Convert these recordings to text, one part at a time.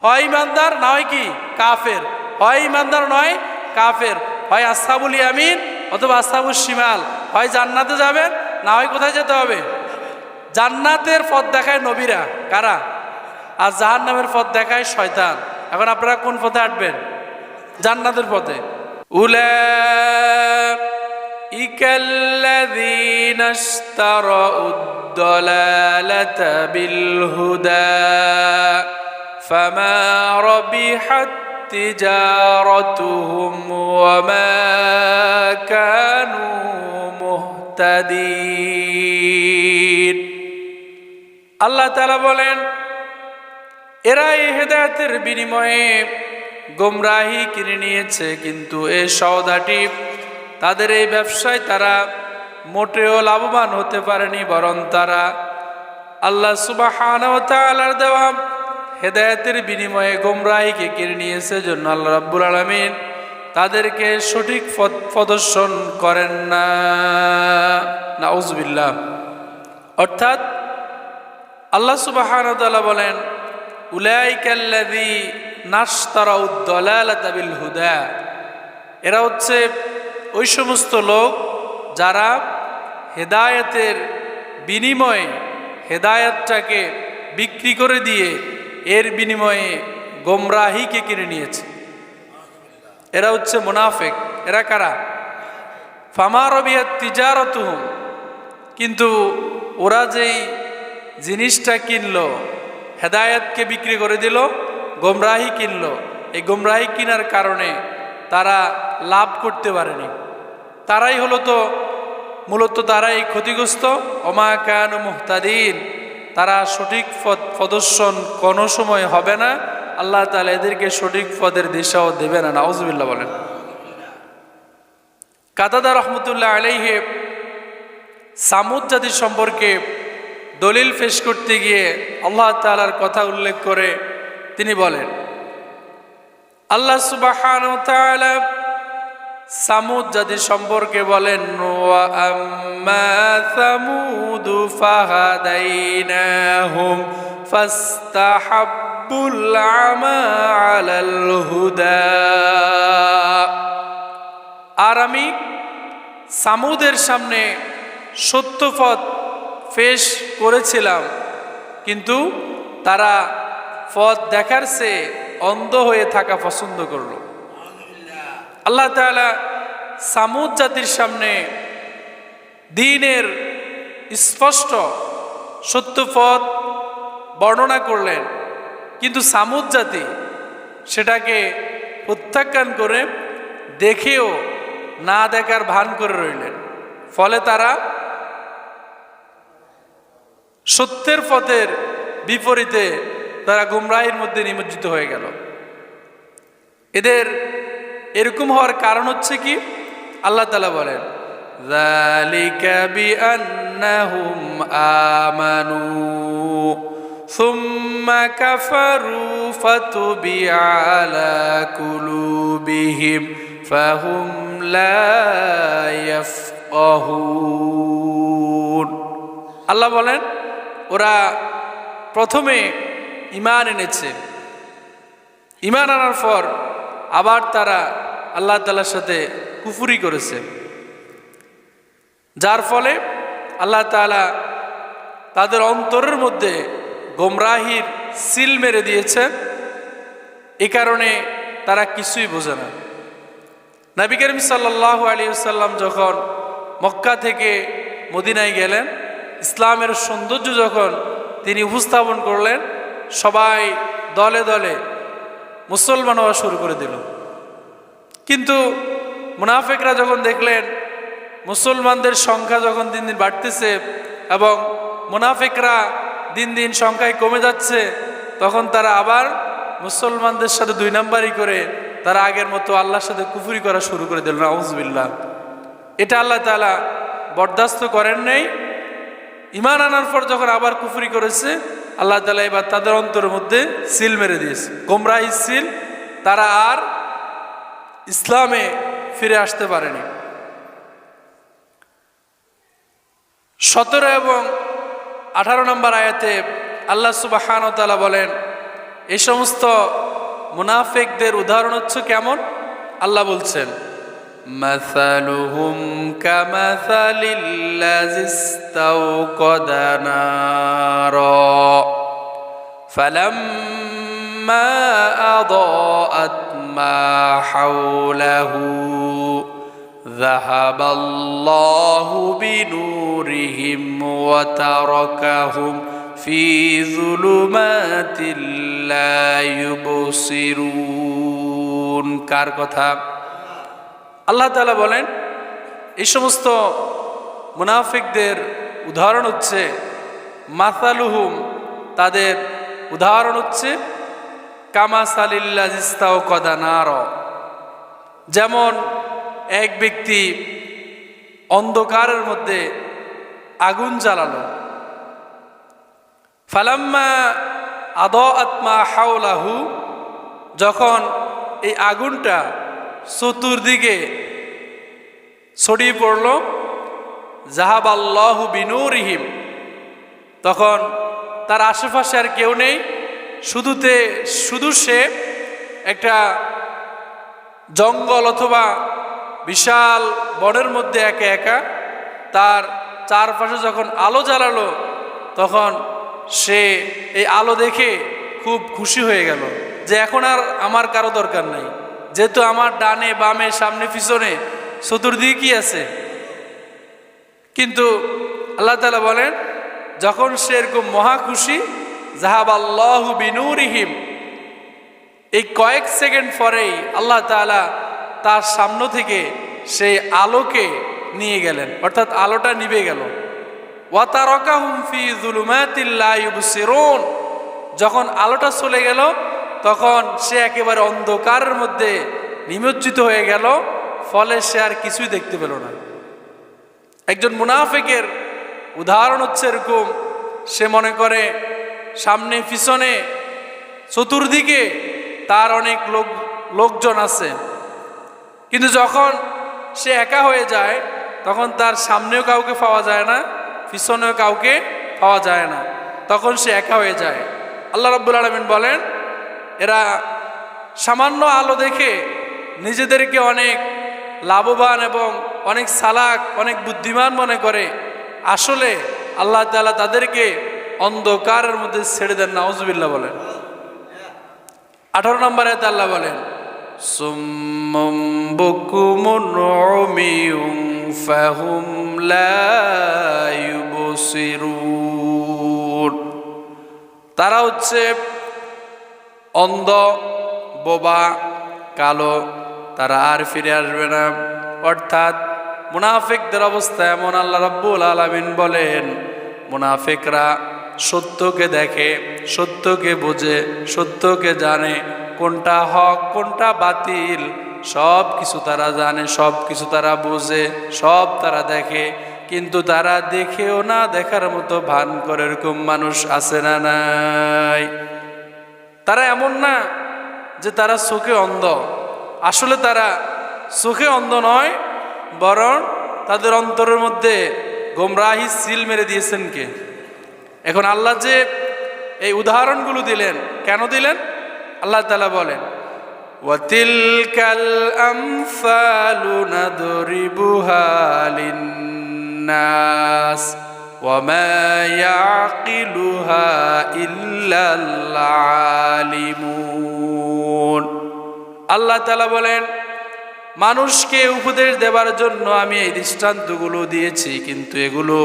হয় ইমানদার না হয় কি কাফের, হয় ইমানদার নয় কাফের, হয় আসহাবুল ইয়ামিন অথবা আসহাবুশ শিমাল, হয় জান্নাতে যাবেন না হয় কোথায় যেতে হবে? জান্নাতের পথ দেখায় নবীরা, কারা? আর জাহান্নামের পথ দেখায় শয়তান। এখন আপনারা কোন পথে হাঁটবেন? জান্নাতের পথে। উলাইকাল্লাযীনা ইশতারাউদ-দালালাতা বিল-হুদা ফামা রাবিহাত তিজারাতুহুম ওয়া মা কানু মুহতাদিন। আল্লাহ তাআলা বলেন, এরা এই হেদায়েতের বিনিময়ে গোমরাহি কিনে নিয়েছে, কিন্তু এই সওদাটি তাদের এই ব্যবসায় তারা মোটেও লাভবান হতে পারেনি, বরং তারা আল্লাহ সুবহানাহু ওয়া তাআলার দেওয়া হেদায়েতের বিনিময়ে গোমরাহিকে কিনে নিয়েছে। জন্য আল্লাহ রাব্বুল আলামিন তাদেরকে সঠিক পথ প্রদর্শন করেন না। নাউযুবিল্লাহ। অর্থাৎ আল্লাহ সুবহানাহু ওয়া তাআলা বলেন, উলাইকাল্লাযীনা ইশতারাউদ-দালালাতা বিল-হুদা, এরা হচ্ছে ওই সমস্ত লোক যারা হেদায়েতের বিনিময়ে হেদায়েতটাকে বিক্রি করে দিয়ে এর বিনিময়ে গোমরাহিকে কিনে নিয়েছে। এরা হচ্ছে মুনাফিক। এরা কারা? ফামা রাবিহাত তিজারাতুহুম, কিন্তু ওরা যেই জিনিসটা কিনলো, হেদায়েতকে বিক্রি করে দিল, গোমরাহি কিনলো, এই গোমরাহি কেনার কারণে তারা লাভ করতে পারেনি। তারাই মূলত তারাই ক্ষতিগ্রস্ত। ওমা কানু মুহতাদিন, তারা সঠিক পথ প্রদর্শন কোনো সময় হবে না। আল্লাহ তাআলা এদেরকে সঠিক পথের দিশাও দেবে না। নাউযুবিল্লাহ বলেন। কাতাদা রাহমাতুল্লাহ আলাইহি সামুদ জাতি সম্পর্কে দলিল পেশ করতে গিয়ে আল্লাহ তাআলার কথা উল্লেখ করে তিনি বলেন, আল্লাহ সুবহানাহু ওয়া তাআলা সামুদ জাতি সম্পর্কে বলেন, ওয়া আম্মা সামুদু ফাহাদাইনাহুম ফাস্তাহাব্বুল আমা আলাল হুদা। আর আমি সামুদের সামনে সত্য পথ পেশ করেছিলাম, কিন্তু তারা পথ দেখার চেয়ে অন্ধ হয়ে থাকা পছন্দ করলো। আল্লাহ তাআলা সামুদ জাতির সামনে দ্বীনের স্পষ্ট সত্য পথ বর্ণনা করলেন, কিন্তু সামুদ জাতি সেটাকে প্রত্যাখ্যান করে দেখেও না দেখার ভান করে রইলেন। ফলে তারা সত্যের পথের বিপরীতে তারা গুমরাহির মধ্যে নিমজ্জিত হয়ে গেল। এদের এরকম হওয়ার কারণ হচ্ছে কি? আল্লাহ তাআলা বলেন, যালিকা বিআন্নাহুম আমানু সুম্মা কাফারু ফাতুবিআ আলা কুলুবিহিম ফাহুম লা ইয়াফকাহুন। আল্লাহ বলেন, ওরা প্রথমে ঈমান এনেছে, ঈমান আনার পর আবার তারা আল্লাহ তাআলার সাথে কুফরি করেছে, যার ফলে আল্লাহ তাআলা তাদের অন্তরের মধ্যে গোমরাহির সিল মেরে দিয়েছে। এই কারণে তারা কিছুই বোঝে না। নবী করিম সাল্লাল্লাহু আলাইহি ওয়াসাল্লাম যখন মক্কা থেকে মদিনায় গেলেন, ইসলামের সৌন্দর্য যখন তিনি উপস্থাপন করলেন, সবাই দলে দলে মুসলমান হওয়া শুরু করে দিল। কিন্তু মুনাফিকরা যখন দেখলেন মুসলমানদের সংখ্যা যখন দিন দিন বাড়তেছে এবং মুনাফিকরা দিন দিন সংখ্যায় কমে যাচ্ছে, তখন তারা আবার মুসলমানদের সাথে দুই নাম্বারি করে তারা আগের মতো আল্লাহর সাথে কুফরি করা শুরু করে দিল। নাউযুবিল্লাহ। এটা আল্লাহ তাআলা বরদাস্ত করেন নাই। ঈমান আনার পর যখন আবার কুফরি করেছে, আল্লাহ তাআলা এবার তাদের অন্তরের মধ্যে সিল মেরে দিয়েছে, গোমরাহি সিল। তারা আর ইসলামে ফিরে আসতে পারেনি। 17 এবং 18 নম্বর আয়াতে আল্লাহ সুবহানাহু ওয়া তাআলা বলেন, এই সমস্ত মুনাফিকদের উদাহরণ হচ্ছে কেমন? আল্লাহ বলছেন, মাসালুহুম কামাসালিল্লাযী ইসতাওকাদা নারা ফালাম্মা আযাআত মা হাওলাহু যাহাবাল্লাহু বিনূরিহিম ওয়া তারাকাহুম ফি যুলুমাতিল লা ইউবসিরুন। কার কথা? আল্লাহ তাআলা বলেন, এই সমস্ত মুনাফিকদের উদাহরণ হচ্ছে, মাসালুহুম, তাদের উদাহরণ হচ্ছে কামাসালিল্লাযী ইসতাওকাদা নারা, যেমন এক ব্যক্তি অন্ধকারের মধ্যে আগুন জ্বালালো, ফালাম্মা আযাআত মা হাওলাহু, যখন এই আগুনটা চতুর্দিকে ছড়িয়ে পড়ল, যাহাবাল্লাহু বিনূরিহিম, তখন তার আশেপাশে আর কেউ নেই, শুধু সে একটা জঙ্গল অথবা বিশাল বনের মধ্যে একা একা, তার চারপাশে যখন আলো জ্বালালো তখন সে এই আলো দেখে খুব খুশি হয়ে গেল যে এখন আর আমার কারো দরকার নাই, যেহেতু আমার ডানে বামে সামনে পিছনে চতুর্দিকে কি আছে। কিন্তু আল্লাহ তাআলা বলেন, যখন সে এরকম মহা খুশি, যাহাবাল্লাহু বিনূরিহিম, এই কয়েক সেকেন্ড পরেই আল্লাহ তাআলা তার সামনে থেকে সেই আলোকে নিয়ে গেলেন, অর্থাৎ আলোটা নিভে গেল। ওয়া তারাকাহুম ফি যুলুমাতিল লা ইউবসিরুন, যখন আলোটা চলে গেল তখন সে একেবারে অন্ধকারের মধ্যে নিমজ্জিত হয়ে গেল, ফলে সে আর কিছুই দেখতে পেল না। একজন মুনাফিকের উদাহরণ হচ্ছে এরকম, সে মনে করে সামনে পিছনে চতুর্দিকে তার অনেক লোকজন আছে, কিন্তু যখন সে একা হয়ে যায় তখন তার সামনেও কাউকে পাওয়া যায় না, পিছনেও কাউকে পাওয়া যায় না, তখন সে একা হয়ে যায়। আল্লাহ রাব্বুল আলামিন বলেন, এরা সামান্য আলো দেখে নিজেদেরকে অনেক লাভবান এবং অনেক চালাক, অনেক বুদ্ধিমান মনে করে, আসলে আল্লাহ তাআলা তাদেরকে অন্ধকারের মধ্যে ছেড়ে দেন। নাউজুবিল্লাহ বলেন। 18 নম্বর আয়াতে আল্লাহ বলেন, সুম্মুম বুকুমুন উমিয়ুন ফাহুম লা ইউবসিরুন, তারা হচ্ছে অন্ধ, বোবা, কালো, তারা আর ফিরে আসবে না। অর্থাৎ মুনাফিকদের অবস্থা এমন। আল্লাহ রাব্বুল আলামিন বলেন, মুনাফিকরা সত্যকে দেখে, সত্যকে বোঝে, সত্যকে জানে, কোনটা হক কোনটা বাতিল সব কিছু তারা জানে, সব কিছু তারা বোঝে, সব তারা দেখে, কিন্তু তারা দেখেও না দেখার মতো ভান করে। এরকম মানুষ আছে না নাই? তারা এমন না যে তারা চোখে অন্ধ, আসলে তারা চোখে অন্ধ নয়, বরং তাদের অন্তরের মধ্যে গোমরাহি সিল মেরে দিয়েছেন কে? এখন আল্লাহ যে এই উদাহরণগুলো দিলেন, কেন দিলেন? আল্লাহ তাআলা বলেন, ওয়াতিলকাল আমসালু নাদরিবুহা লিন্নাস ওয়ামা ইয়াকিলুহা ইল্লাল আলিমুন। আল্লাহ তাআলা বলেন, মানুষকে উপদেশ দেবার জন্য আমি এই দৃষ্টান্তগুলো দিয়েছি, কিন্তু এগুলো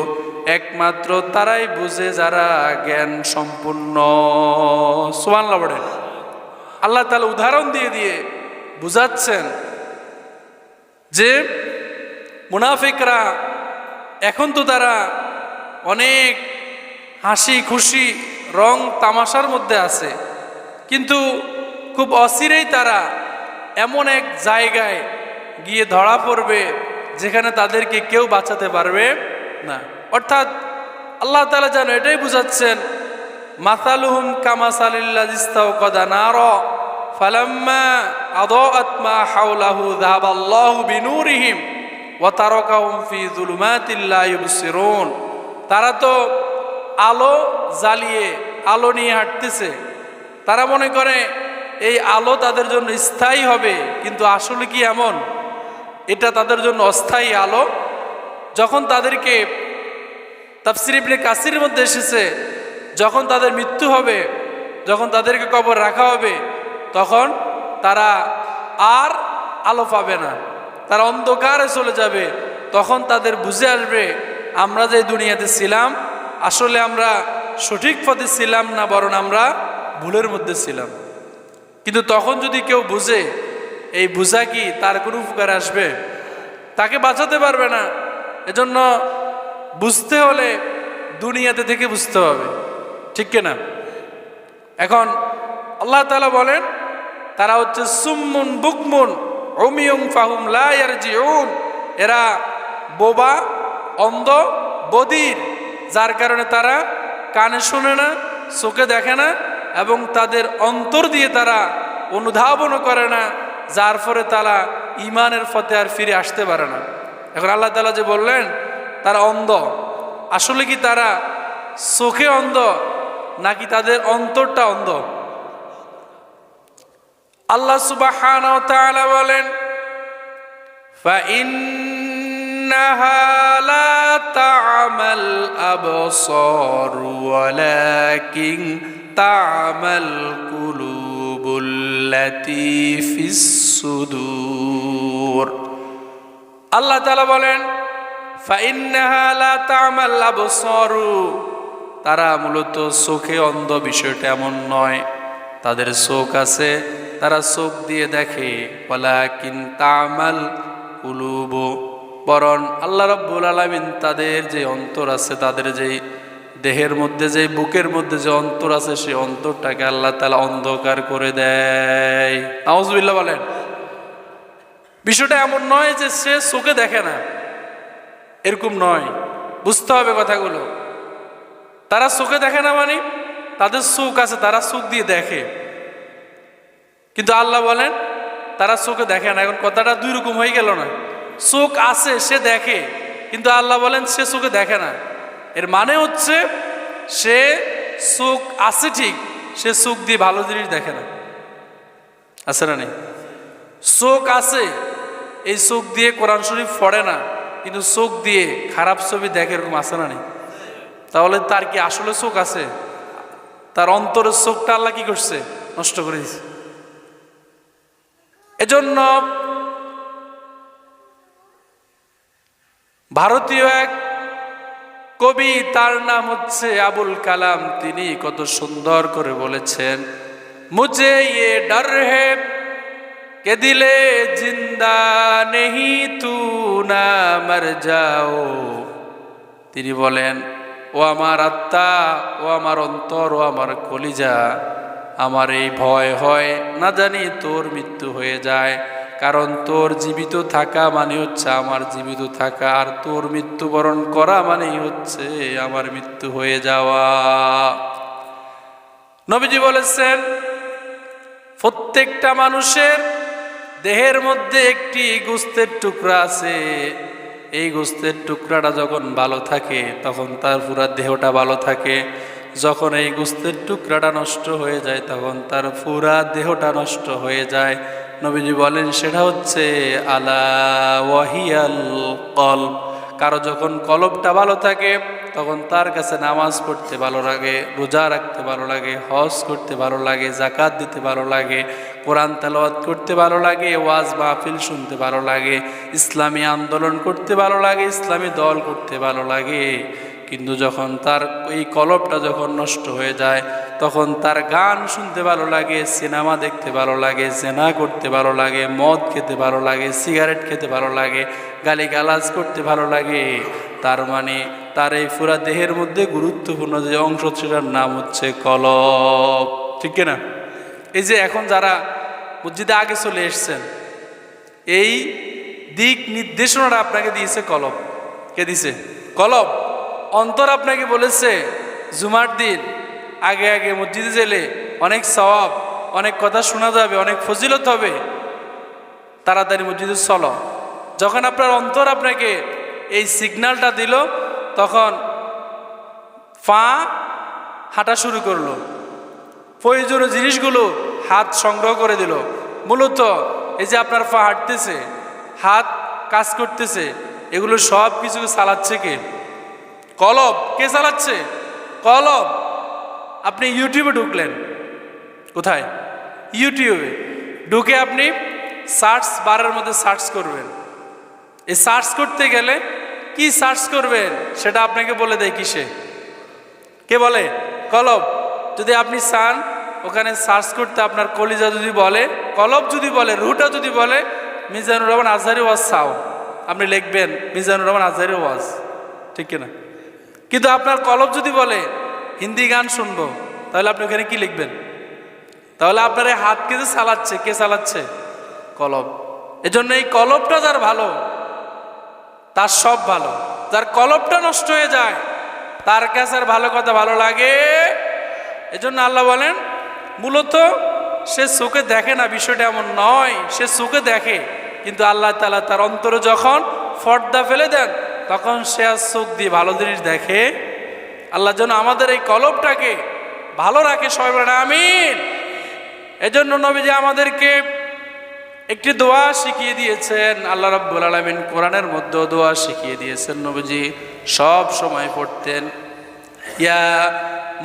একমাত্র তারাই বুঝে যারা জ্ঞান সম্পূর্ণ। সুবহানাল্লাহ বলেন। আল্লাহ তাআলা উদাহরণ দিয়ে দিয়ে বুঝাচ্ছেন যে মুনাফিকরা এখন তো তারা অনেক হাসি খুশি রং তামাশার মধ্যে আছে, কিন্তু খুব অচিরেই তারা এমন এক জায়গায় গিয়ে ধরা পড়বে যেখানে তাদেরকে কেউ বাঁচাতে পারবে না। অর্থাৎ আল্লাহ তাআলা যেন এটাই বুঝাচ্ছেন, মাসালুহুম কামাসালিল্লাযী ইসতাওকাদা নারা ফালাম্মা আযাআত মা হাওলাহু যাহাবাল্লাহু বিনূরিহিম ওয়া তারাকাহুম ফি যুলুমাতিল লা ইউবসিরুন। তারা তো আলো জ্বালিয়ে আলো নিয়ে হাঁটতেছে, তারা মনে করে এই আলো তাদের জন্য স্থায়ী হবে, কিন্তু আসলে কি এমন? এটা তাদের জন্য অস্থায়ী আলো। যখন তাদেরকে তাফসীর ইবনে কাসিরের মধ্যে এসেছে, যখন তাদের মৃত্যু হবে, যখন তাদেরকে কবর রাখা হবে, তখন তারা আর আলো পাবে না, তারা অন্ধকারে চলে যাবে। তখন তাদের বুঝে আসবে আমরা যে দুনিয়াতে ছিলাম আসলে আমরা সঠিক পথে ছিলাম না, বরং আমরা ভুলের মধ্যে ছিলাম। কিন্তু তখন যদি কেউ বুঝে, এই বুঝা কি তার কোনো উপকার আসবে? তাকে বাঁচাতে পারবে না। এজন্য বুঝতে হলে দুনিয়াতে থেকে বুঝতে হবে, ঠিক কিনা? এখন আল্লাহ তাআলা বলেন তারা হচ্ছে সুম্মুন বুকমুন উমিয়ুম ফাহুম লা ইয়ারজিউন, এরা বোবা, অন্ধ, বধির, যার কারণে তারা কানে শোনে না, চোখে দেখে না, এবং তাদের অন্তর দিয়ে তারা অনুধাবনও করে না, যার ফলে তারা ইমানের পথে আর ফিরে আসতে পারে না। এখন আল্লাহ তাআলা যে বললেন তারা অন্ধ, আসলে কি তারা চোখে অন্ধ নাকি তাদের অন্তরটা অন্ধ? আল্লাহ সুবহানাহু ওয়া তাআলা বলেন فإنها لا تعمى الأبصار ولكن تعمى القلوب التي في الصدور। আল্লাহ তাআলা বলেন فإنها لا تعمى الأبصار, তারা মূলত চোখে অন্ধ বিষয়টা এমন নয়, তাদের চোখ আছে, তারা চোখ দিয়ে দেখে। ওয়ালাকিন তা'মাল কুলুব, বরং আল্লাহ রাব্বুল আলামিন তাদের যে অন্তর আছে, তাদের যে দেহের মধ্যে, যে বুকের মধ্যে যে অন্তর আছে, সেই অন্তরটাকে আল্লাহ তাআলা অন্ধকার করে দেয়। নাউজুবিল্লাহ বলেন। বিষয়টা এমন নয় যে সে চোখে দেখে না, এরকম নয়, বুঝতে হবে কথাগুলো। তারা চোখে দেখে না মানে তাদের চোখ আছে, তারা চোখ দিয়ে দেখে, কিন্তু আল্লাহ বলেন তারা চোখে দেখে না। এখন কথাটা দুই রকম হয়ে গেল না? চোখ আছে, সে দেখে, কিন্তু আল্লাহ বলেন সে চোখে দেখে না। এর মানে হচ্ছে সে চোখ আছে ঠিক, সে চোখ দিয়ে ভালো জিনিস দেখে না। আছে না নেই? চোখ আছে, এই চোখ দিয়ে কোরআন শরীফ পড়ে না, কিন্তু চোখ দিয়ে খারাপ ছবি দেখে, এরকম আছে না নেই? তাহলে তার কি আসলে চোখ আছে? তার অন্তরের চোখটা আল্লাহ কি করছে? নষ্ট করে দিয়েছে। এজন্য ভারতীয় এক কবি, তার নাম হচ্ছে আবুল কালাম, তিনি কত সুন্দর করে বলেছেন, মুঝে ইয়ে ডর হে কে দিলে জিন্দা নেহি তু না মর যাও। তিনি বলেন, ও আমার আত্মা, ও আমার অন্তর, ও আমার কলিজা, আমার এই ভয় হয় না জানি তোর মৃত্যু হয়ে যায়, কারণ তোর জীবিত থাকা মানে হচ্ছে আমার জীবিত থাকা, আর তোর মৃত্যুবরণ করা মানেই হচ্ছে আমার মৃত্যু হয়ে যাওয়া। নবীজি বলেছেন প্রত্যেকটা মানুষের দেহের মধ্যে একটি গোশতের টুকরা আছে, এই গোশতের টুকরাটা যখন ভালো থাকে তখন তার পুরা দেহটা ভালো থাকে, যখন এই গোশতের টুকরাটা নষ্ট হয়ে যায় তখন তার পুরা দেহটা নষ্ট হয়ে যায়। নবীজি বলেন সেটা হচ্ছে আলা ওয়াহিয়াল কলব। কারো যখন কলবটা ভালো থাকে তখন তার কাছে নামাজ পড়তে ভালো লাগে, রোজা রাখতে ভালো লাগে, হজ করতে ভালো লাগে, যাকাত দিতে ভালো লাগে, কোরআন তেলাওয়াত করতে ভালো লাগে, ওয়াজ মাহফিল শুনতে ভালো লাগে, ইসলামী আন্দোলন করতে ভালো লাগে, ইসলামী দল করতে ভালো লাগে। কিন্তু যখন তার এই কলবটা যখন নষ্ট হয়ে যায় তখন তার গান শুনতে ভালো লাগে, সিনেমা দেখতে ভালো লাগে, জেনা করতে ভালো লাগে, মদ খেতে ভালো লাগে, সিগারেট খেতে ভালো লাগে, গালিগালাজ করতে ভালো লাগে। তার মানে তার এই পুরা দেহের মধ্যে গুরুত্বপূর্ণ যে অংশ সেটার নাম হচ্ছে কলব, ঠিক না? এই যে এখন যারা মসজিদে আগে চলে এসছেন, এই দিক নির্দেশনাটা আপনাকে দিয়েছে কলব। কে দিছে? কলব। অন্তর আপনাকে বলেছে জুমার দিন আগে আগে মসজিদে গেলে অনেক সওয়াব, অনেক কথা শোনা যাবে, অনেক ফজিলত হবে, তাড়াতাড়ি মসজিদে চলো। যখন আপনার অন্তর আপনাকে এই সিগন্যালটা দিল তখন পা হাঁটা শুরু করলো, প্রয়োজনীয় জিনিসগুলো হাত সংগ্রহ করে দিল। মূলত এই যে আপনার পা হাঁটতেছে, হাত কাজ করতেছে, এগুলো সব কিছু চালাচ্ছে কে? কলব। কে চালাচ্ছে? কলব। আপনি ইউটিউবে ঢুকলেন, কোথায়? ইউটিউবে ঢুকে আপনি সার্চ বারের মধ্যে সার্চ করবেন। এই সার্চ করতে গেলে কি সার্চ করবেন সেটা আপনাকে বলে দেয় কিসে? কে বলে? কলব। যদি আপনি চান ওখানে সার্চ করতে, আপনার কলিজা যদি বলে, কলব যদি বলে, রুটা যদি বলে মিজানুর রহমান আজহারি ওয়াজ চাও, আপনি লিখবেন মিজানুর রহমান আজহারি ওয়াজ, ঠিক কিনা? কিন্তু আপনার কলব যদি বলে হিন্দি গান শুনবো, তাহলে আপনি ওখানে কি লিখবেন? তাহলে আপনার এই হাতকে যে চালাচ্ছে, কে চালাচ্ছে? কলব। এজন্য এই কলবটা যার ভালো, তার সব ভালো। যার কলবটা নষ্ট হয়ে যায়, তার কাছে আর ভালো কথা ভালো লাগে। এজন্য আল্লাহ বলেন, মূলত সে চোখে দেখে না, বিষয়টা এমন নয়, সে চোখে দেখে, কিন্তু আল্লাহ তাআলা তার অন্তরে যখন পর্দা ফেলে দেন, তখন সে আর চোখ দিয়ে ভালো জিনিস দেখে। আল্লাহ যেন আমাদের এই কলবটাকে ভালো রাখে, সবাই বলেন আমিন। এজন্য নবীজি আমাদেরকে একটি দোয়া শিখিয়ে দিয়েছেন। আল্লাহ রাব্বুল আলামিন কোরআনের মধ্যে দোয়া শিখিয়ে দিয়েছেন, নবীজি সব সময় পড়তেন, ইয়া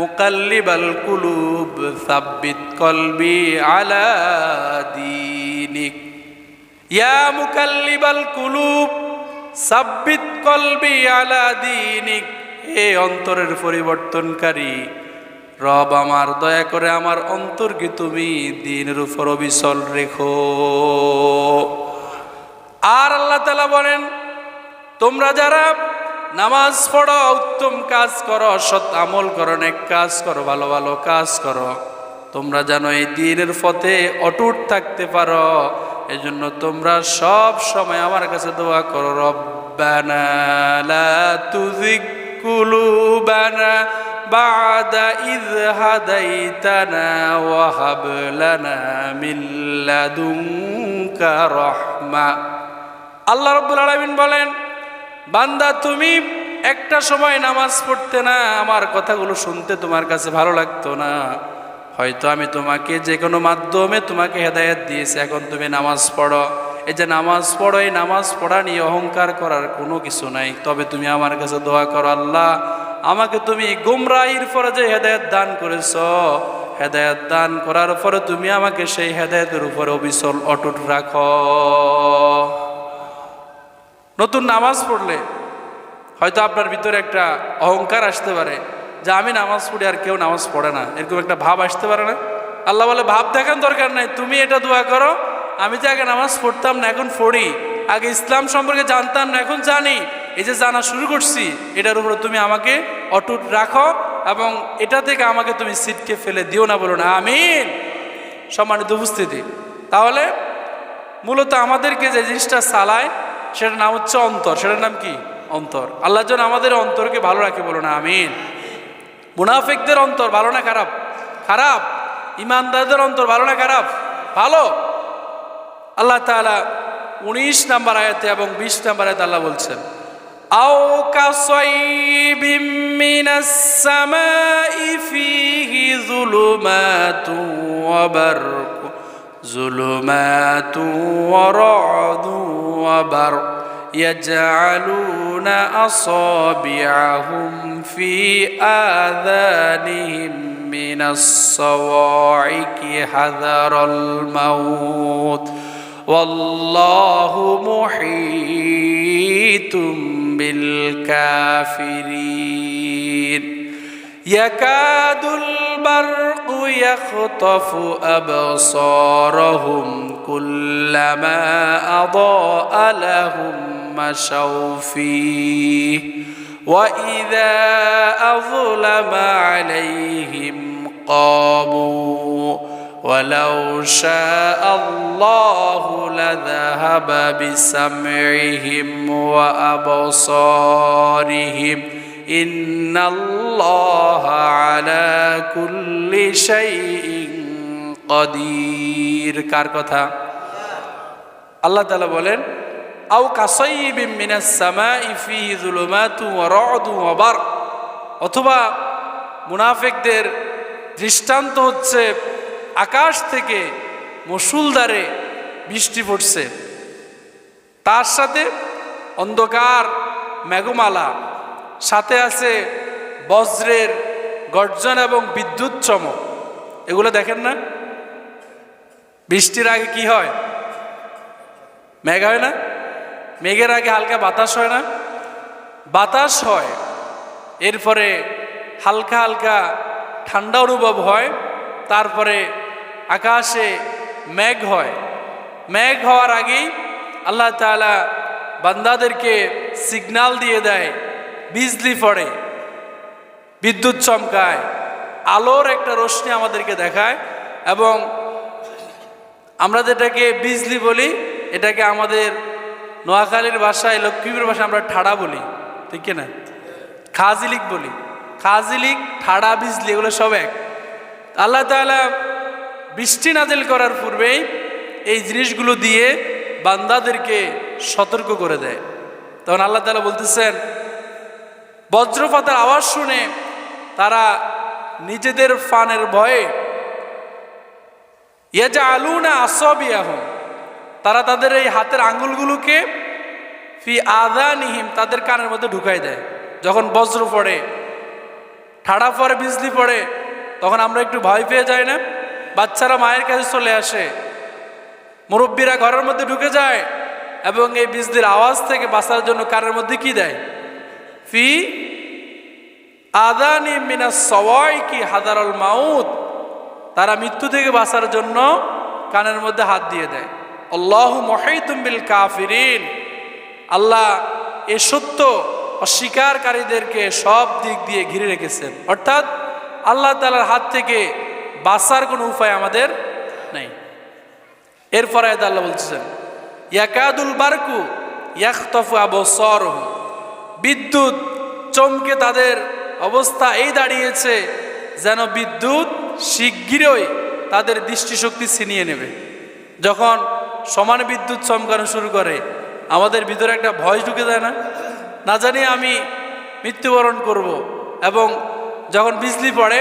মুকাল্লিবাল কুলুব সাব্বিত কলবি আলা দীনিক। ইয়া মুকাল্লিবাল কুলুব সাব্বিত কলবি আলা দীনিক। হে অন্তরের পরিবর্তনকারী রব আমার, দয়া করে আমার অন্তরকে তুমি দ্বীনের উপর অবিচল রেখো। আর আল্লাহ তাআলা বলেন, তোমরা যারা নামাজ পড়ো, উত্তম কাজ করো, সৎ আমল করো, নেক কাজ করো, ভালো ভালো কাজ করো, তোমরা যেন এই দ্বীনের পথে অটুট থাকতে পারো, এজন্য তোমরা সব সময় আমার কাছে দোয়া করো, রব্বানা লা তুযিগ কুলুবানা বা'দা ইয হাদাইতানা ওয়া হাব লানা মিন লাদুনকা রাহমা। আল্লাহ রাব্বুল আলামিন বলেন, বান্দা তুমি একটা সময় নামাজ পড়তে না, আমার কথাগুলো শুনতে তোমার কাছে ভালো লাগতো না, হয়তো আমি তোমাকে যে কোনো মাধ্যমে তোমাকে হেদায়েত দিয়েছি, এখন তুমি নামাজ পড়ো। এই যে নামাজ পড়ো, এই নামাজ পড়া নিয়ে অহংকার করার কোনো কিছু নাই। তবে তুমি আমার কাছে দোয়া করো, আল্লাহ আমাকে তুমি গুমরাহির পরে যে হেদায়েত দান করেছ, হেদায়েত দান করার পরে তুমি আমাকে সেই হেদায়েতের উপরে অবিচল অটুট রাখো। নতুন নামাজ পড়লে হয়তো আপনার ভিতরে একটা অহংকার আসতে পারে যে আমি নামাজ পড়ি আর কেউ নামাজ পড়ে না, এরকম একটা ভাব আসতে পারে না? আল্লাহ বলে, ভাব দেখার দরকার নাই, তুমি এটা দোয়া করো, আমি যে আগে নামাজ পড়তাম না এখন পড়ি, আগে ইসলাম সম্পর্কে জানতাম না এখন জানি, এই যে জানা শুরু করছি এটার উপরে তুমি আমাকে অটুট রাখো এবং এটা থেকে আমাকে তুমি ছিটকে ফেলে দিও না, বলো না আমিন। সম্মানিত উপস্থিতি, তাহলে মূলত আমাদেরকে যে জিনিসটা চালায় সেটার নাম হচ্ছে অন্তর। সেটার নাম কি? অন্তর। আল্লাহ যেন আমাদের অন্তরকে ভালো রাখে, বলো না আমিন। মুনাফিকদের অন্তর ভালো না খারাপ? খারাপ। ইমানদারদের অন্তর ভালো না খারাপ? ভালো। আল্লাহ তাআলা 19 নম্বর আয়াতে এবং 20 নম্বর আয়াতে আল্লাহ বলছেন, আও কাসাইবিম মিনাস সামাই ফিহি যুলুমাতুন ওয়া বারকুন যুলুমাতুন ওয়া রা'দুন ওয়া বারক ইয়াজআলুনা আসাবি'আহুম ফি আযানিহিম মিনাস সাওয়াইকি হাযারাল মাউত ওয়াল্লাহু মুহীতুম বিল কাফিরিন ইয়াকাদুল বারকু ইয়াখতাফু আবসারহুম কুল্লামা আদাআ লাহুম মাশাউ ফীহি ওয়া ইযা আযলামা আলাইহিম ক্বামু ওয়ালাউ শাআ আল্লাহু লাযাহাবা বিসামইহিম ওয়া আবসারিহিম ইন্নাল্লাহা আলা কুল্লি শাইইন কাদির। কার কথা? আল্লাহ তাআলা বলেন, আও কাসাইবিম মিনাস সামাই ফীহি যুলুমাতুন ওয়া রা'দুন ওয়া বারক, অথবা মুনাফিকদের দৃষ্টান্ত হচ্ছে আকাশ থেকে মুষলধারে বৃষ্টি পড়ছে, তার সাথে অন্ধকার মেঘমালা, সাথে আছে বজ্রের গর্জন এবং বিদ্যুৎ চমক। এগুলো দেখেন না? বৃষ্টির আগে কি হয়? মেঘ হয় না? মেঘের আগে হালকা বাতাস হয় না? বাতাস হয়, এরপরে হালকা হালকা ঠান্ডা অনুভব হয়, তারপরে আকাশে মেঘ হয়। মেঘ হওয়ার আগেই আল্লাহ তাআলা বান্দাদেরকে সিগন্যাল দিয়ে দেয়, বিজলি পড়ে, বিদ্যুৎ চমকায়, আলোর একটা রশ্মি আমাদেরকে দেখায়। এবং আমরা যেটাকে বিজলি বলি, এটাকে আমাদের নোয়াখালীর ভাষায়, লক্ষ্মীপুরের ভাষায় আমরা ঠাড়া বলি, ঠিক না? খাজিলিক বলি, খাজিলিক, ঠাড়া, বিজলি এগুলো সব এক। আল্লাহ তাআলা বৃষ্টি নাজিল করার পূর্বেই এই জিনিসগুলো দিয়ে বান্দাদেরকে সতর্ক করে দেয়। তখন আল্লাহ তাআলা বলতেছেন, বজ্রপাতের আওয়াজ শুনে তারা নিজেদের ফানের ভয়ে ইয়াজআলুনা আসাবিয়াহুম, তারা তাদের এই হাতের আঙ্গুলগুলোকে ফি আযানিহিম, তাদের কানের মধ্যে ঢুকাই দেয়। যখন বজ্র পড়ে, ঠাড়া পড়ে, বিজলি পড়ে, তখন আমরা একটু ভয় পেয়ে যাই না? বাচ্চারা মায়ের কাছে চলে আসে, মুরব্বীরা ঘরের মধ্যে ঢুকে যায় এবং এই বিজলির আওয়াজ থেকে বাঁচার জন্য কানের মধ্যে কি দেয়? ফি আযানি মিনাস সাওয়াইকি হাদারাল মাউত, তারা মৃত্যু থেকে বাঁচার জন্য কানের মধ্যে হাত দিয়ে দেয়। আল্লাহু মুহীতুম বিল কাফিরিন, আল্লাহ এ সত্য অস্বীকারীদেরকে সব দিক দিয়ে ঘিরে রেখেছেন। অর্থাৎ আল্লাহ তাআলার হাত থেকে বাঁচার কোনো উপায় আমাদের নেই। এরপরে আল্লাহ বলছেন, ইয়াকাদুল বারকু ইয়াখতাফু আবসারহুম, বিদ্যুৎ চমকে তাদের অবস্থা এই দাঁড়িয়েছে যেন বিদ্যুৎ শিগগিরই তাদের দৃষ্টিশক্তি ছিনিয়ে নেবে। যখন সমান বিদ্যুৎ চমকানো শুরু করে, আমাদের ভিতরে একটা ভয় ঢুকে যায় না? না জানি আমি মৃত্যুবরণ করব। এবং যখন বিজলি পড়ে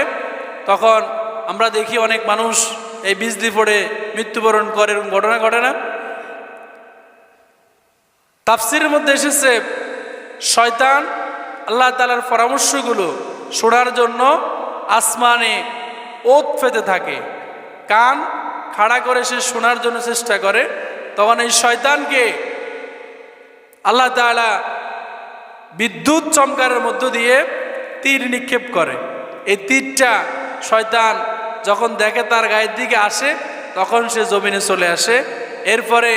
তখন আমরা দেখি অনেক মানুষ এই বিজলি পড়ে মৃত্যুবরণ করে, এরকম ঘটনা ঘটে না? তাফসীরের মধ্যে এসেছে, শয়তান আল্লাহ তাআলার পরামর্শগুলো শোনার জন্য আসমানে ওত পেতে থাকে, কান খাড়া করে সে শোনার জন্য চেষ্টা করে। তখন এই শয়তানকে আল্লাহ তাআলা বিদ্যুৎ চমকারের মধ্য দিয়ে তীর নিক্ষেপ করে। এই তীরটা শয়তান যখন দেখে তার গায়ের দিকে আসে, তখন সে জমিনে চলে আসে। এরপরে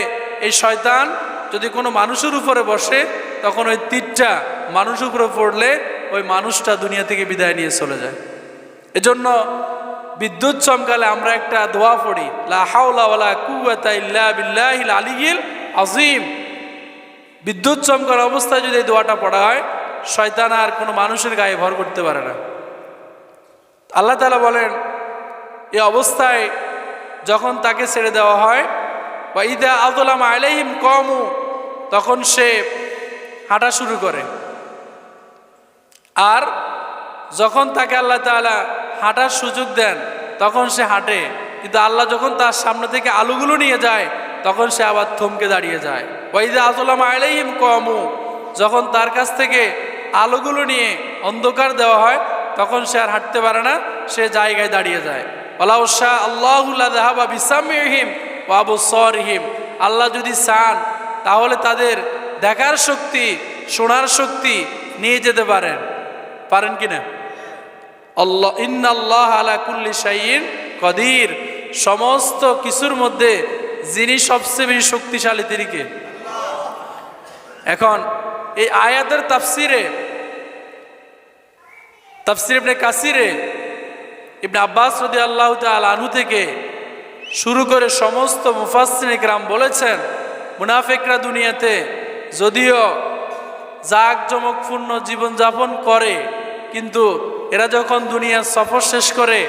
এই শয়তান যদি কোনো মানুষের উপরে বসে, তখন ওই তীরটা মানুষের উপরে পড়লে ওই মানুষটা দুনিয়া থেকে বিদায় নিয়ে চলে যায়। এজন্য বিদ্যুৎ চমকালে আমরা একটা দোয়া পড়ি, লা হাওলা ওয়ালা কুওয়াতা ইল্লা বিল্লাহিল আলিয়্যিল আযীম। বিদ্যুৎ চমকার অবস্থায় যদি এই দোয়াটা পড়া হয়, শয়তান আর কোনো মানুষের গায়ে ভর করতে পারে না। আল্লাহ তাআলা বলেন, এই অবস্থায় যখন তাকে ছেড়ে দেওয়া হয়, ওয়া ইযা আযলামা আলাইহিম কামু, তখন সে হাঁটা শুরু করে। আর যখন তাকে আল্লাহ তাআলা হাঁটার সুযোগ দেন, তখন সে হাঁটে। কিন্তু আল্লাহ যখন তার সামনে থেকে আলোগুলো নিয়ে যায়, তখন সে আবার থমকে দাঁড়িয়ে যায়। ওয়া ইযা আযলামা আলাইহিম কামু, যখন তার কাছ থেকে আলোগুলো নিয়ে অন্ধকার দেওয়া হয়, তখন সে আর হাঁটতে পারে না, সে জায়গায় দাঁড়িয়ে যায়। ওয়ালাউ শা আল্লাহু লাযাহাবা বিসামইহিম ওয়া আবসারিহিম, আল্লাহ যদি চান তাহলে তাদের দেখার শক্তি, শোনার শক্তি নিয়ে যেতে পারেন। পারেন কিনা? আল্লাহ ইন্নাল্লাহ আলা কুল্লি শাইইন কদির, সমস্ত কিছুর মধ্যে যিনি সবচেয়ে বেশি শক্তিশালী তিনি কে? এখন এই আয়াতের তাফসিরে ইবনে কাসিরে ইবনে আব্বাস রাদিয়াল্লাহু তাআলা আনহু থেকে শুরু করে সমস্ত মুফাসসিরিন কিরাম বলেছেন, মুনাফিকরা দুনিয়াতে যদিও জাঁকজমকপূর্ণ জীবনযাপন করে, কিন্তু এরা যখন দুনিয়ার সফর শেষ করে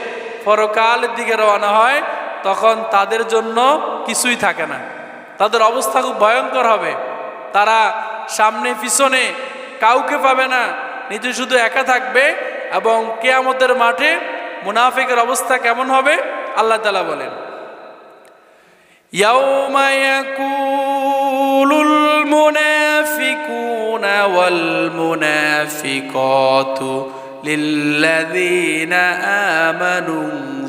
পরকালের দিকে রওনা হয়, তখন তাদের জন্য কিছুই থাকে না। তাদের অবস্থা খুব ভয়ঙ্কর হবে। তারা সামনে পিছনে কাউকে পাবে না, নিজে শুধু একা থাকবে এবং কিয়ামতের মাঠে মুনাফিকের অবস্থা কেমন হবে আল্লাহ তাআলা বলেন, ইয়াউমা ইয়াকুলুল মুনাফিকুনা ওয়াল মুনাফিকাতু লিল্লাযীনা আমানু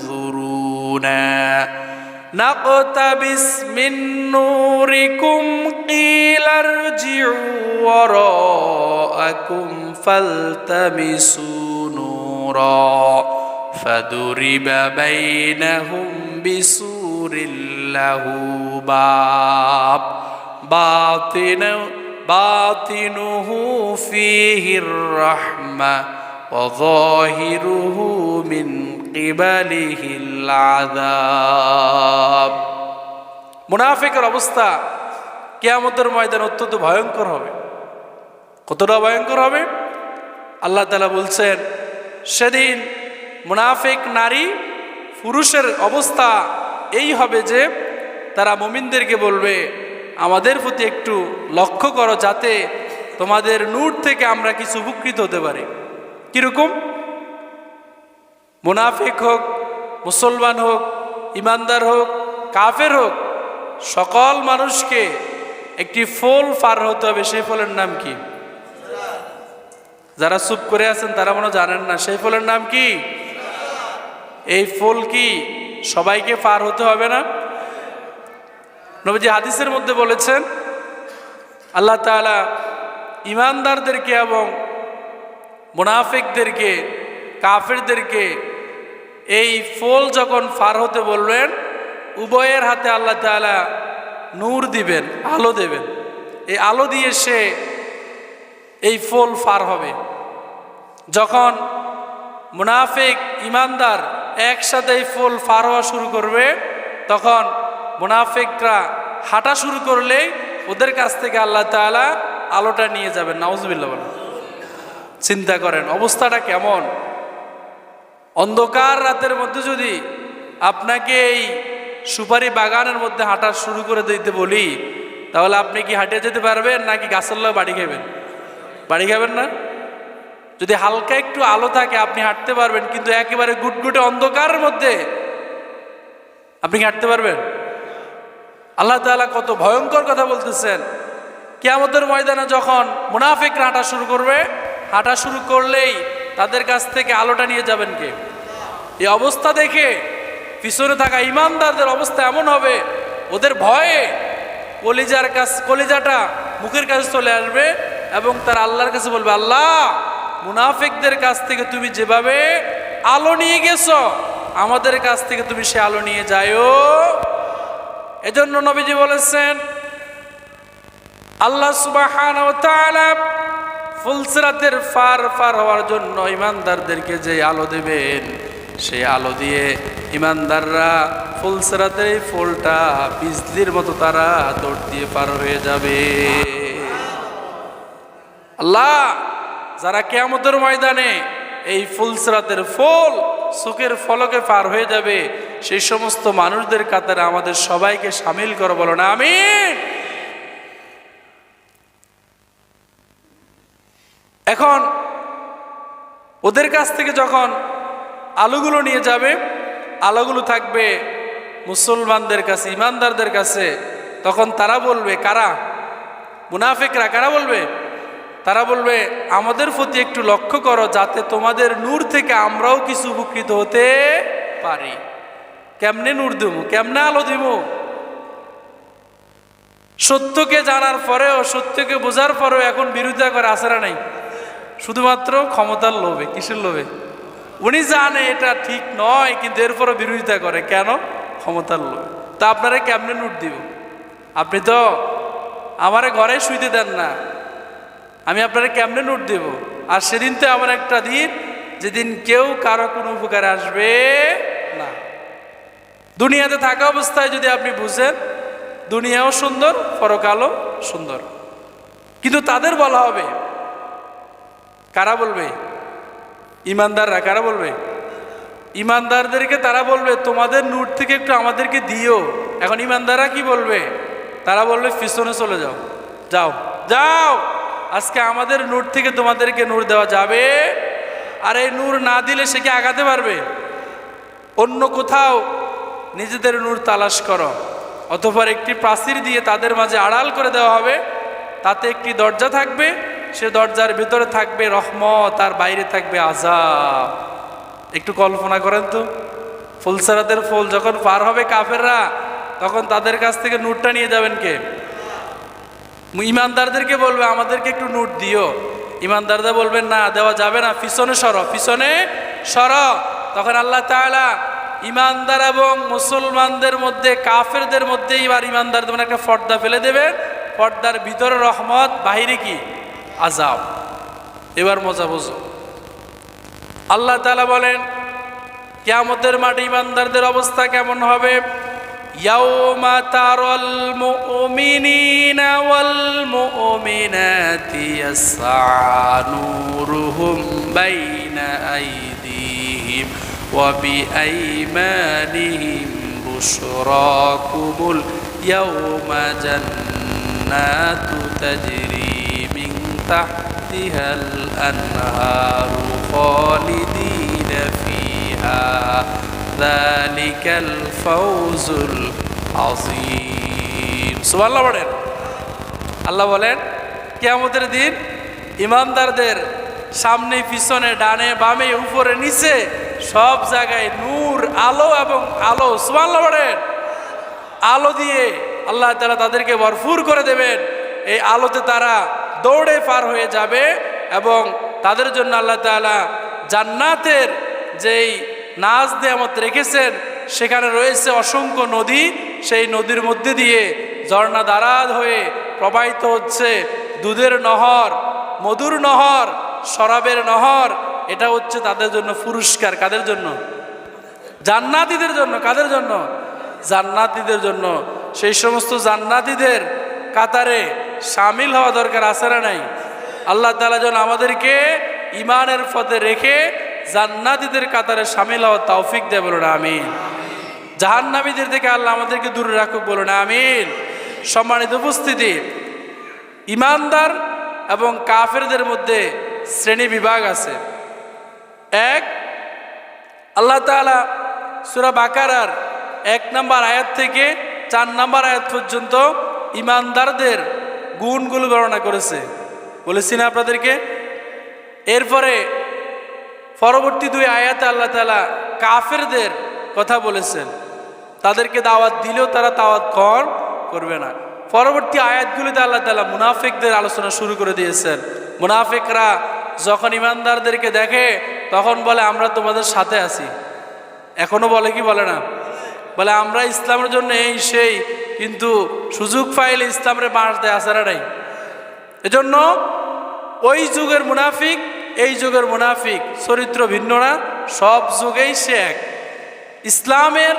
যুরুনা নাকতাবিস মিন নূরিকুম কিলা ইরজিউ ওয়ারাআকুম ফালতামিসু নূরা ফাদুরিবা বাইনাহুম বিসুরিল লাহু বাব বাতিনুহু ফীহির রাহমা ওয়া যাহিরুহু মিন কিবালিহিল আযাব। মুনাফিকের অবস্থা কিয়ামতের ময়দানে অত্যন্ত ভয়ঙ্কর হবে। কতটা ভয়ঙ্কর হবে? আল্লাহ তাআলা বলছেন, সেদিন মুনাফিক নারী পুরুষের অবস্থা এই হবে যে তারা মুমিনদেরকে বলবে, আমাদের প্রতি একটু লক্ষ্য করো যাতে তোমাদের নূর থেকে আমরা কিছু উপকৃত হতে পারি। কিরকম? মুনাফিক হোক, মুসলমান হোক, ইমানদার হোক, কাফের হোক, সকল মানুষকে একটি ফল পার হতে হবে। সেই ফলের নাম কি? যারা চুপ করে আছেন তারা মনে জানেন না, সেই ফলের নাম কি? এই ফল কি সবাইকে পার হতে হবে না? নবীজি হাদিসের মধ্যে বলেছেন, আল্লাহ তাআলা ইমানদারদেরকে এবং মুনাফিকদেরকে, কাফেরদেরকে এই ফল যখন পার হতে বলবেন, উভয়ের হাতে আল্লাহ তাআলা নূর দিবেন, আলো দেবেন। এই আলো দিয়ে সে এই ফল পার হবে। যখন মুনাফিক ইমানদার একসাথে এই ফল পার হওয়া শুরু করবে, তখন মুনাফিকরা হাঁটা শুরু করলেই ওদের কাছ থেকে আল্লাহ তাআলা আলোটা নিয়ে যাবেন। নাউজুবিল্লাহ বলেন। চিন্তা করেন অবস্থাটা কেমন। অন্ধকার রাতের মধ্যে যদি আপনাকে এই সুপারি বাগানের মধ্যে হাঁটা শুরু করে দিতে বলি, তাহলে আপনি কি হাঁটে যেতে পারবেন নাকি গাছের লগে বাড়ি খাবেন? বাড়ি খাবেন না? যদি হালকা একটু আলো থাকে আপনি হাঁটতে পারবেন, কিন্তু একেবারে গুটগুটে অন্ধকারের মধ্যে আপনি কি হাঁটতে পারবেন? আল্লাহ তাআলা কত ভয়ঙ্কর কথা বলতেছেন। কিয়ামতের ময়দানে যখন মুনাফিকরা হাঁটা শুরু করবে, হাঁটা শুরু করলেই তাদের কাছ থেকে আলোটা নিয়ে যাবেন কে? এই অবস্থা দেখে পিছনে থাকা ইমানদারদের অবস্থা এমন হবে, ওদের ভয়ে কলিজাটা মুখের কাছে চলে আসবে এবং তারা আল্লাহর কাছে বলবে, আল্লাহ, মুনাফিকদের কাছ থেকে তুমি যেভাবে আলো নিয়ে গেছো, আমাদের কাছ থেকে তুমি সে আলো নিয়ে যাও। এজন্য নবীজি বলেছেন, আল্লাহ সুবহানাহু ওয়া তাআলা ফুলসিরাতের পার হওয়ার জন্য ইমানদারদেরকে যে আলো দেবেন, সেই আলো দিয়ে ইমানদাররা ফুলসিরাতের এই ফুলটা বিজলির মতো তারা দৌড় দিয়ে পার হয়ে যাবে। আল্লাহ, যারা কিয়ামতের ময়দানে এই ফুলসিরাতের ফুল চোখের ফলকে পার হয়ে যাবে, সেই সমস্ত মানুষদের কাতারে আমাদের সবাইকে শামিল করো, বলো না আমিন। এখন ওদের কাছ থেকে যখন আলোগুলো নিয়ে যাবে, আলোগুলো থাকবে মুসলমানদের কাছে, ইমানদারদের কাছে, তখন তারা বলবে, কারা? মুনাফিকরা। কারা বলবে? তারা বলবে, আমাদের প্রতি একটু লক্ষ্য করো যাতে তোমাদের নূর থেকে আমরাও কিছু উপকৃত হতে পারি। কেমনে নূর দেব? কেমনে আলো দিব? সত্যকে জানার পরেও, সত্যকে বোঝার পরেও এখন বিরোধিতা করে, আছে না নাই? শুধুমাত্র ক্ষমতার লোভে। কিসের লোভে? উনি জানে এটা ঠিক নয়, কিন্তু এরপরও বিরোধিতা করে। কেন? ক্ষমতার লোভে। তা আপনারা কেমনে নূর দিব? আপনি তো আমারে ঘরে শুইতে দেন না, আমি আপনারা কেমনে নোট দেব? আর সেদিন তো আমার একটা দিন, যেদিন কেউ কারো কোনো উপকারে আসবে না। দুনিয়াতে থাকা অবস্থায় যদি আপনি বুঝেন দুনিয়াও সুন্দর, পরকালও সুন্দর, কিন্তু তাদের বলা হবে, কারা বলবে? ইমানদাররা। কারা বলবে? ইমানদারদেরকে তারা বলবে, তোমাদের নূর থেকে একটু আমাদেরকে দিও। এখন ইমানদাররা কি বলবে? তারা বলবে, পিছনে চলে যাও, যাও যাও, আজকে আমাদের নূর থেকে তোমাদেরকে নূর দেওয়া যাবে। আর এই নূর না দিলে সে কি আগাতে পারবে? অন্য কোথাও নিজেদের নূর তালাশ করো, অতঃপর একটি প্রাচীর দিয়ে তাদের মাঝে আড়াল করে দেওয়া হবে, তাতে একটি দরজা থাকবে, সে দরজার ভিতরে থাকবে রহমত আর বাইরে থাকবে আযাব। একটু কল্পনা করেন তো, ফুলসেরাতের ফুল যখন পার হবে কাফেররা, তখন তাদের কাছ থেকে নূরটা নিয়ে যাবেন কে? ইমানদারদেরকে বলবে আমাদেরকে একটু নূর দিও। ইমানদাররা বলবেন না, দেওয়া যাবে না, পিছনে সরো, পিছনে সরো। তখন আল্লাহ তাআলা ইমানদার এবং মুসলমানদের মধ্যে, কাফেরদের মধ্যে এবার ইমানদারদের মানে একটা পর্দা ফেলে দেবেন, পর্দার ভিতরে রহমত, বাহিরে কি? আযাব। এবার মজা বোঝো। আল্লাহ তাআলা বলেন কিয়ামতের মাঠে ইমানদারদের অবস্থা কেমন হবে? ইয়াউমা তারাল মুমিনিনা ওয়াল মুমিনাতি ইয়াসআ নূরুহুম বাইনা আইদিহিম ওয়া বিআইমানিহিম বুশরাকুমুল ইয়াউমা জান্নাতু তাজরি মিন তাহতিহাল আনহারু খালিদিনা ফিহা যালিকাল ফাওজুল আযীম। সুবহানাল্লাহ বলেন। আল্লাহ বলেন কিয়ামতের দিন ইমানদারদের সামনে, পিছনে, ডানে, বামে, উপরে, নিচে সব জায়গায় নূর, আলো এবং আলো। সুবহানাল্লাহ বলেন। আলো দিয়ে আল্লাহ তাআলা তাদেরকে ভরপুর করে দেবেন। এই আলোতে তারা দৌড়ে পার হয়ে যাবে এবং তাদের জন্য আল্লাহ তাআলা জান্নাতের যেই নাজ নেয়ামত রেখেছেন, সেখানে রয়েছে অসংখ্য নদী। সেই নদীর মধ্যে দিয়ে ঝর্ণা দারাজ হয়ে প্রবাহিত হচ্ছে দুধের নহর, মধুর নহর, শরাবের নহর। এটা হচ্ছে তাদের জন্য পুরস্কার। কাদের জন্য? জান্নাতীদের জন্য। কাদের জন্য? জান্নাতীদের জন্য। সেই সমস্ত জান্নাতীদের কাতারে শামিল হওয়া দরকার, আছে না নাই? আল্লাহ তাআলা যেন আমাদেরকে ইমানের পথে রেখে জান্নাতীদের কাতারে শামিল হওয়ার তৌফিক দেয়, বলুন আমিন। জাহান্নামীদের থেকে আল্লাহ আমাদেরকে দূরে রাখুক, বলুন আমিন। সম্মানিত উপস্থিতি, ইমানদার এবং কাফেরদের মধ্যে শ্রেণী বিভাগ আছে। এক, আল্লাহ তাআলা সূরা বাকারার 1 নম্বর আয়াত থেকে 4 নম্বর আয়াত পর্যন্ত ইমানদারদের গুণগুলো বর্ণনা করেছে, বলেছি না আপনাদেরকে? এরপরে পরবর্তী 2 আয়াতে আল্লাহ তাআলা কাফেরদের কথা বলেছেন, তাদেরকে দাওয়াত দিলেও তারা দাওয়াত গ্রহণ করবে না। পরবর্তী আয়াতগুলিতে আল্লাহ তাআলা মুনাফিকদের আলোচনা শুরু করে দিয়েছেন। মুনাফিকরা যখন ইমানদারদেরকে দেখে তখন বলে আমরা তোমাদের সাথে আছি। এখনো বলে কি বলে না? বলে আমরা ইসলামের জন্য এই সেই, কিন্তু সুযোগ পাইলে ইসলামের বাঁশ দেয়, আসারা নাই। এজন্য ওই যুগের মুনাফিক, এই যুগের মুনাফিক চরিত্র ভিন্ন না, সব যুগেই সে এক। ইসলামের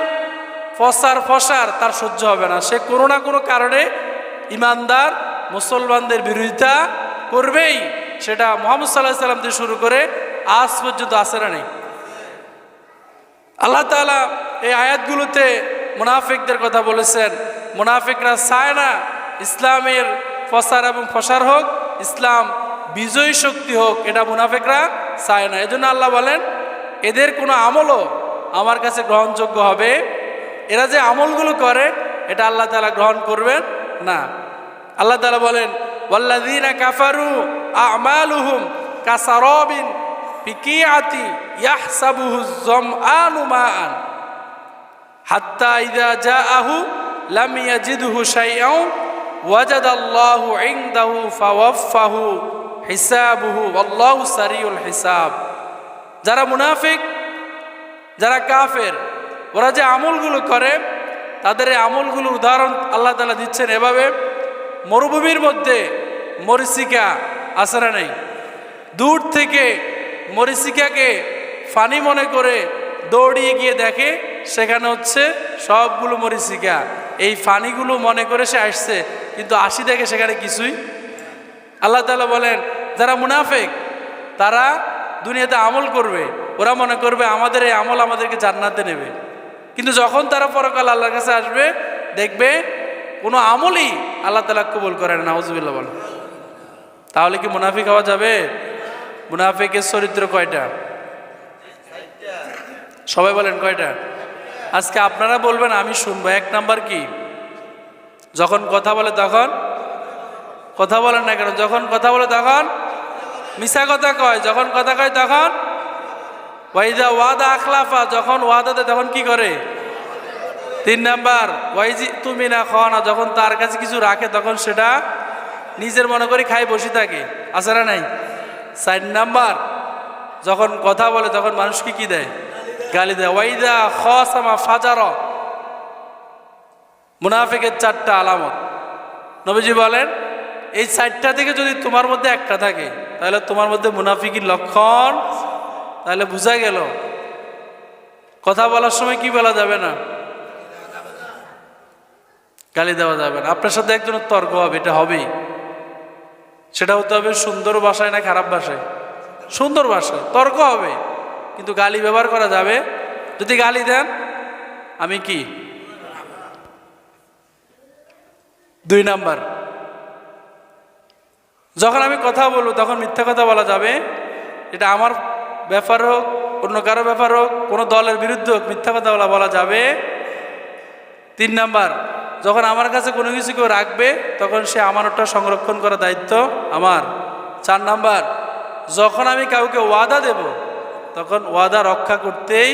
ফসার তার সহ্য হবে না, সে কোনো না কোনো কারণে ইমানদার মুসলমানদের বিরোধিতা করবেই। সেটা মুহাম্মদ সাল্লাল্লাহু আলাইহি সাল্লাম থেকে শুরু করে আজ পর্যন্ত আসারা নেই। আল্লাহ তাআলা এই আয়াতগুলোতে মুনাফিকদের কথা বলেছেন। মুনাফিকরা চায় না ইসলামের প্রচার এবং প্রসার হোক, ইসলাম বিজয়ী শক্তি হোক, এটা মুনাফিকরা চায় না। এজন্য আল্লাহ বলেন এদের কোনো আমলও আমার কাছে গ্রহণযোগ্য হবে, এরা যে আমলগুলো করে এটা আল্লাহ তাআলা গ্রহণ করবেন না। আল্লাহ তাআলা বলেন ওয়াল্লাযীনা কাফারু আমালুহুম কাসারাবিন বিকিআতি ইয়াহসাবুহু যামআনু মাআন হাত্তা ইযা জাআহু লাম ইয়াজিদহু শাইআন ওয়াজাদাল্লাহু ইনদাহু ফাওয়াফাহু হিসাবুহু ওয়াল্লাহু সারিউল হিসাব। যারা মুনাফিক, যারা কাফের, ওরা যে আমলগুলো করে তাদের এই আমলগুলোর উদাহরণ আল্লাহ তাআলা দিচ্ছেন এভাবে, মরুভূমির মধ্যে মরিচিকা আছে না নেই? দূর থেকে মরিচিকাকে ফানি মনে করে দৌড়িয়ে গিয়ে দেখে সেখানে হচ্ছে সবগুলো মরিচিকা। এই ফানিগুলো মনে করে সে আসছে, কিন্তু আসি দেখে সেখানে কিছুই। আল্লাহ তাআলা বলেন যারা মুনাফিক তারা দুনিয়াতে আমল করবে, ওরা মনে করবে আমাদের এই আমল আমাদেরকে জান্নাতে নেবে, কিন্তু যখন তারা পরকাল আল্লাহর কাছে আসবে দেখবে কোনো আমলই আল্লাহ তাআলা কবুল করেন না। নাউজুবিল্লাহ বলেন। তাহলে কি মুনাফিক হওয়া যাবে? মুনাফিকের চরিত্র কয়টা? সবাই বলেন কয়টা? আজকে আপনারা বলবেন, আমি শুনবো। 1 নাম্বার কি? যখন কথা বলে তখন কথা বলেন না কেন? যখন কথা বলে তখন মিছা কথা কয়, যখন কথা কয় তখন ওয়াইদা ওয়াদা আখলাফা, যখন ওয়াদা দেয় তখন কি করে? 3 নাম্বার ওয়াইজি তুমি না খাওয়ানা, যখন তার কাছে কিছু রাখে তখন সেটা নিজের মনে করে খাই বসে থাকে, আছে না নাই? 4 নাম্বার যখন কথা বলে তখন মানুষকে কি দেয়? গালি দেয়। ওয়াইদা খাসামা ফাজার, মুনাফিকের 4টা আলামত। নবীজি বলেন এই 4টা থেকে যদি তোমার মধ্যে একটা থাকে তাহলে তোমার মধ্যে মুনাফিকের লক্ষণ। তাহলে বোঝা গেল কথা বলার সময় কি বলা যাবে না? গালি দেওয়া যাবে না। আপনার সাথে একজনের তর্ক হবে, এটা হবেই। সেটা হতে হবে সুন্দর ভাষায় না খারাপ ভাষায়? সুন্দর ভাষায় তর্ক হবে, কিন্তু গালি ব্যবহার করা যাবে। যদি গালি দেন আমি কি? 2 নাম্বার যখন আমি কথা বলবো তখন মিথ্যা কথা বলা যাবে। এটা আমার ব্যাপার হোক, অন্য কারো ব্যাপার হোক, কোনো দলের বিরুদ্ধে হোক, মিথ্যা কথা বলা যাবে। 3 নাম্বার যখন আমার কাছে কোনো কিছু কেউ রাখবে তখন সে আমারটা সংরক্ষণ করার দায়িত্ব আমার। 4 নাম্বার যখন আমি কাউকে ওয়াদা দেব তখন ওয়াদা রক্ষা করতেই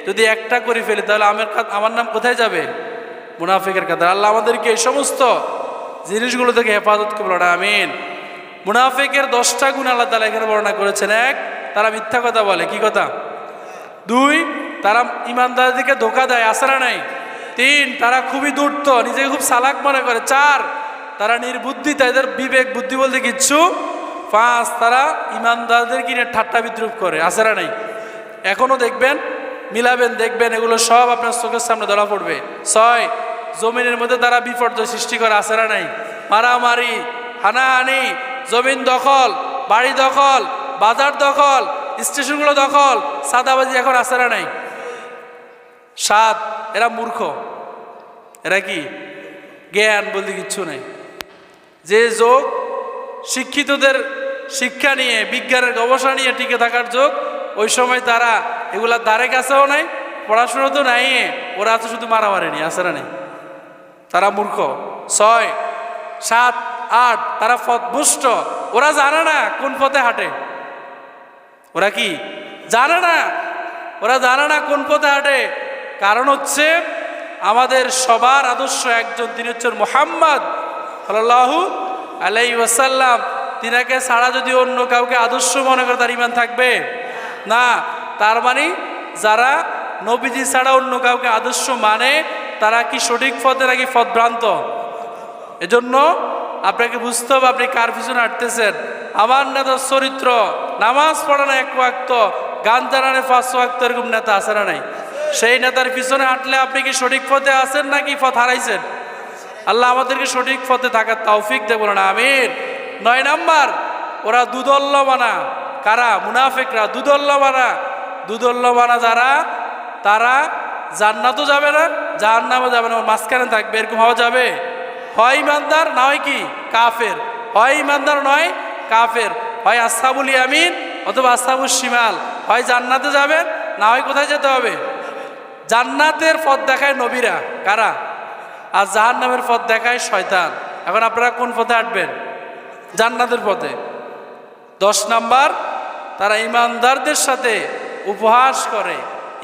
যদি একটা করে ফেলি তাহলে আমার নাম কোথায় যাবে? মুনাফিকের কাতারে। আল্লাহ আমাদেরকে এই সমস্ত জিনিসগুলো থেকে হেফাজত করবেন, আমিন। মুনাফিকের 10টা গুণ আল্লাহ তাআলা এখানে বর্ণনা করেছেন। 1, তারা মিথ্যা কথা বলে, কি কথা? 2, তারা ইমানদারদেরকে ধোঁকা দেয়, আছে না নাই? 3, তারা খুবই ধূর্ত, নিজেকে খুব চালাক মনে করে। 4, তারা নির্বুদ্ধি, তাদের বিবেক বুদ্ধি বলতে কিচ্ছু। 5, তারা ইমানদারদের কিনে ঠাট্টা বিদ্রুপ করে, আছে না নাই? এখনো দেখবেন, মিলাবেন, দেখবেন এগুলো সব আপনার চোখের সামনে ধরা পড়বে। 6, জমিনের মধ্যে তারা বিপর্যয় সৃষ্টি করে, আছে না নাই? মারামারি, হানাহানি, জমিন দখল, বাড়ি দখল, বাজার দখল, স্টেশনগুলো দখল, সাদাবাজি এখন, আছে না নাই? 7, এরা মূর্খ। এরা কি? জ্ঞান বলতে কিচ্ছু নাই। যে যোগ শিক্ষিতদের শিক্ষা নিয়ে, বিজ্ঞানের গবেষণা নিয়ে টিকে থাকার যোগ, ওই সময় তারা এগুলার ধারে কাছেও নাই, পড়াশোনা তো নাই, ওরা আছে শুধু মারামারি নিয়ে, আছে না নাই? তারা মূর্খ। 6, 7, 8, তারা পথভ্রষ্ট। ওরা জানে না কোন পথে হাঁটে। ওরা কি জানে না? ওরা জানে না কোন পথে হাঁটে। কারণ হচ্ছে আমাদের সবার আদর্শ একজন, তিনি হচ্ছেন মুহাম্মদ সাল্লাল্লাহু আলাইহি ওয়াসাল্লাম। তিনাকে ছাড়া যদি অন্য কাউকে আদর্শ মনে করে তার ঈমান থাকবে না। তার মানে যারা নবীজি ছাড়া অন্য কাউকে আদর্শ মানে তারা কি সঠিক পথে নাকি পথভ্রান্ত? এজন্য আপনাকে বুঝতে হবে আপনি কার পিছনে হাঁটতেছেন। আমার নেতার চরিত্র, নামাজ পড়ে না 1 ওয়াক্ত, গান জানানে 5 ওয়াক্ত, এরকম নেতা আছে না নাই? সেই নেতার পিছনে হাঁটলে আপনি কি সঠিক পথে আছেন নাকি পথ হারাইছেন? আল্লাহ আমাদেরকে সঠিক পথে থাকার তৌফিক দেব না, আমিন। 9 নাম্বার ওরা দুদল্যমানা। কারা? মুনাফিকরা দুদল্যমানা। দুদল্যমানা যারা, তারা জান্নাতও যাবে না, জাহান্নামও যাবে না, মাঝখানে থাকবে। এরকম হওয়া যাবে? হয় ইমানদার, না হয় কি কাফের। হয় ইমানদার নয় কাফের, হয় আসহাবুল ইয়ামিন অথবা আসহাবুস শিমাল। হয় জান্নাতে যাবেন, না হয় কোথায় যেতে হবে? জান্নাতের পথ দেখায় নবীরা। কারা? আর জাহান্নামের পথ দেখায় শয়তান। এখন আপনারা কোন পথে হাঁটবেন? জান্নাতের পথে। 10 নাম্বার তারা ইমানদারদের সাথে উপহাস করে,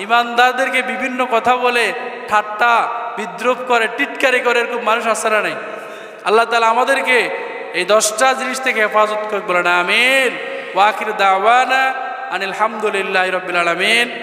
ইমানদারদেরকে বিভিন্ন কথা বলে ঠাট্টা বিদ্রুপ করে, টিটকারি করে, এরকম মানুষ আছে না নাই? আল্লাহ তাআলা আমাদেরকে এই 10টা জিনিস থেকে হেফাজত করে, বলেন আমিন। ওয়া আখিরু দাওয়ানা আনিল হামদুলিল্লাহি রাব্বিল আলামিন।